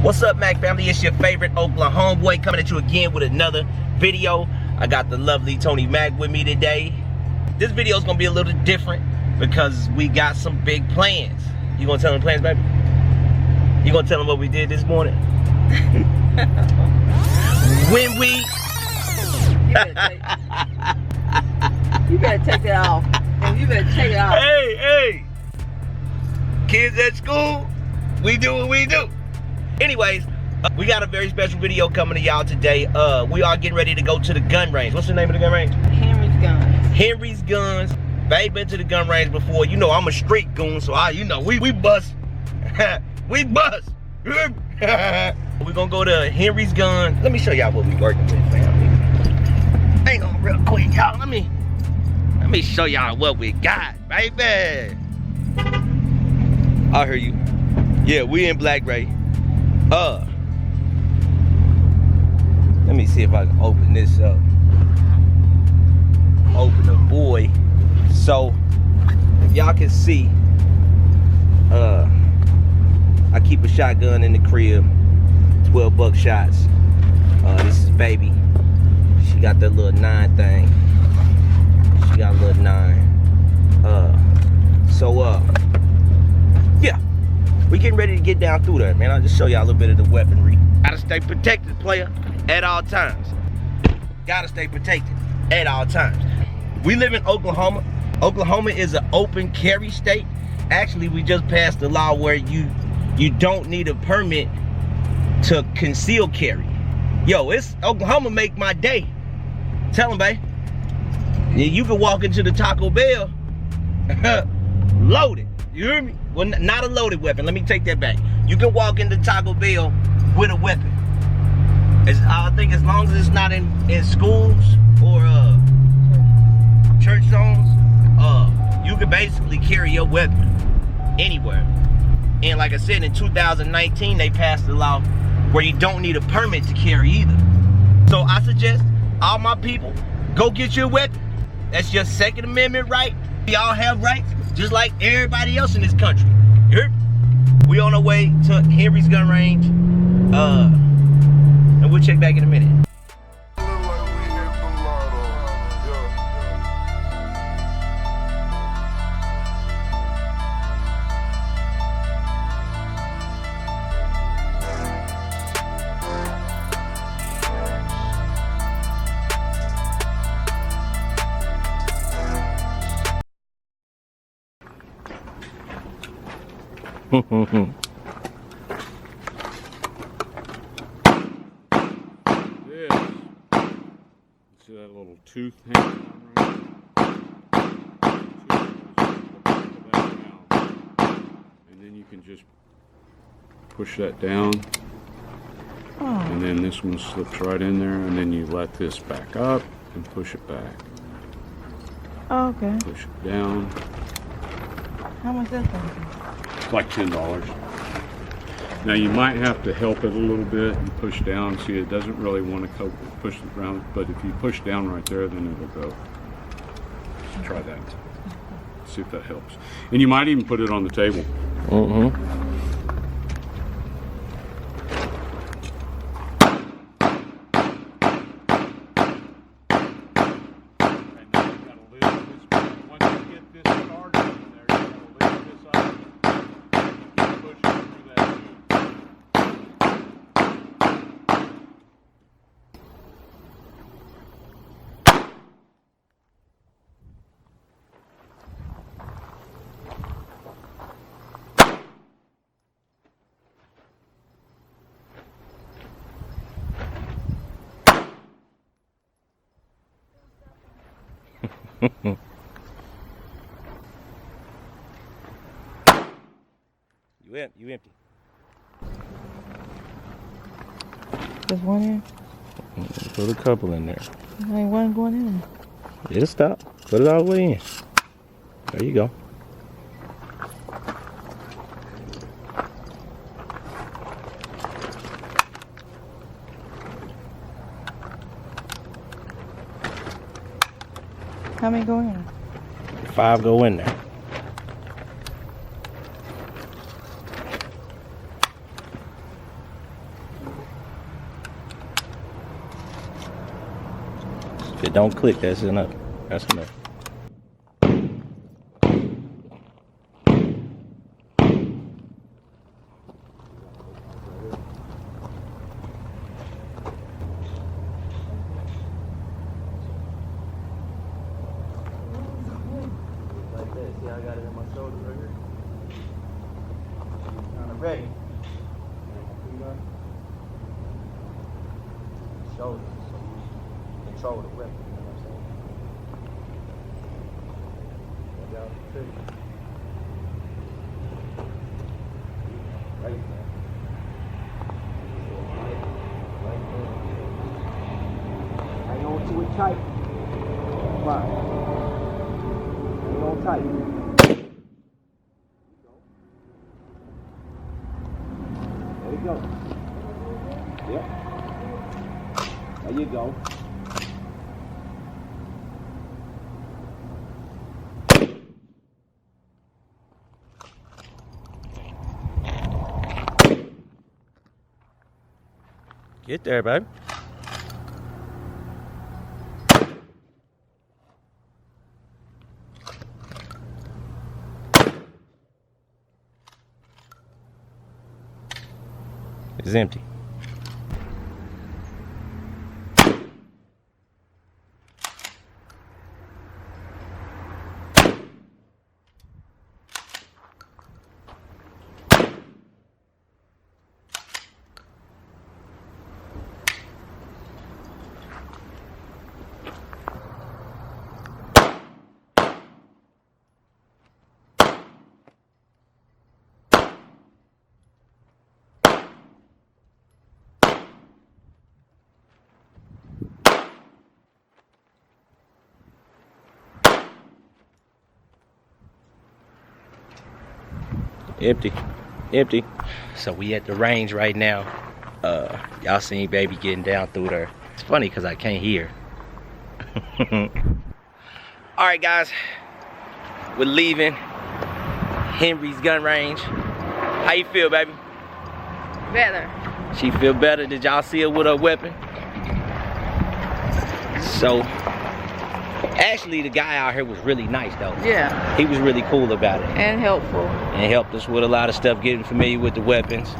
What's up, Mac family? It's your favorite Oklahoma boy coming at you again with another video. I got the lovely Tony Mac with me today. This video is gonna be a little different because we got some big plans. You gonna tell them plans, baby? You gonna tell them what we did this morning? When we You better take it off. And you better take it off. Hey, kids at school, we do what we do. Anyways, we got a very special video coming to y'all today. We are getting ready to go to the gun range. What's the name of the gun range? Henry's Guns. Henry's Guns. If I ain't been to the gun range before, you know I'm a street goon, so we bust. We bust. We're gonna go to Henry's Guns. Let me show y'all what we working with, family. Hang on real quick, y'all. Let me show y'all what we got, baby. I hear you. Yeah, we in Black Ray. Let me see if I can open this up. Open the boy. So, if y'all can see, I keep a shotgun in the crib. 12 buck shots. This is baby. She got that little 9 thing. She got a little 9. Yeah. We getting ready to get down through there, man. I'll just show y'all a little bit of the weaponry. Gotta stay protected, player, at all times. Gotta stay protected at all times. We live in Oklahoma. Oklahoma is an open carry state. Actually, we just passed a law where you don't need a permit to conceal carry. Yo, it's Oklahoma make my day. Tell them, babe. You can walk into the Taco Bell loaded. You hear me? Well, not a loaded weapon. Let me take that back. You can walk into Taco Bell with a weapon. I think as long as it's not in schools or church zones, you can basically carry your weapon anywhere. And like I said, in 2019, they passed a law where you don't need a permit to carry either. So I suggest all my people, go get your weapon. That's your Second Amendment right. We all have rights, just like everybody else in this country. You heard? We on our way to Henry's gun range, and we'll check back in a minute. This. See that little tooth hanging on right? And then you can just push that down. And then this one slips right in there, and then you let this back up and push it back. Oh, okay. Push it down. How much is that? It's like $10. Now you might have to help it a little bit and push down. See, it doesn't really want to push it around, but if you push down right there, then it'll go. Just try that. See if that helps. And you might even put it on the table. You empty. Just one in? Put a couple in there. There ain't one going in. It'll stop. Put it all the way in. There you go. How many go in? 5 go in there. If it don't click, that's enough. That's enough. Like that. See, I got it in my shoulder right here. Kind of ready. Shoulders, so you control the weapon, you know what I'm saying? Watch out for the trigger. Right there. Hang on to it tight. Fine. Hang on tight. There you go. Yep. There you go. Get there, babe. It's empty. Empty. Empty. So we at the range right now. Y'all seen baby getting down through there. It's funny because I can't hear. Alright guys, we're leaving Henry's gun range. How you feel, baby? Better. She feel better. Did y'all see her with her weapon? So actually the guy out here was really nice though. Yeah. He was really cool about it. And helpful. And helped us with a lot of stuff, getting familiar with the weapons.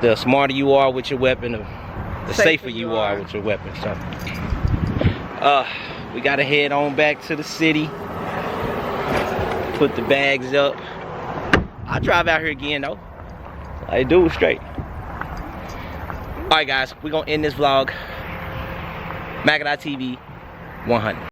The smarter you are with your weapon, the safer you are with your weapon. So we gotta head on back to the city, put the bags up. I'll drive out here again though. I do it straight. Alright guys, we're gonna end this vlog. Magadot TV 100.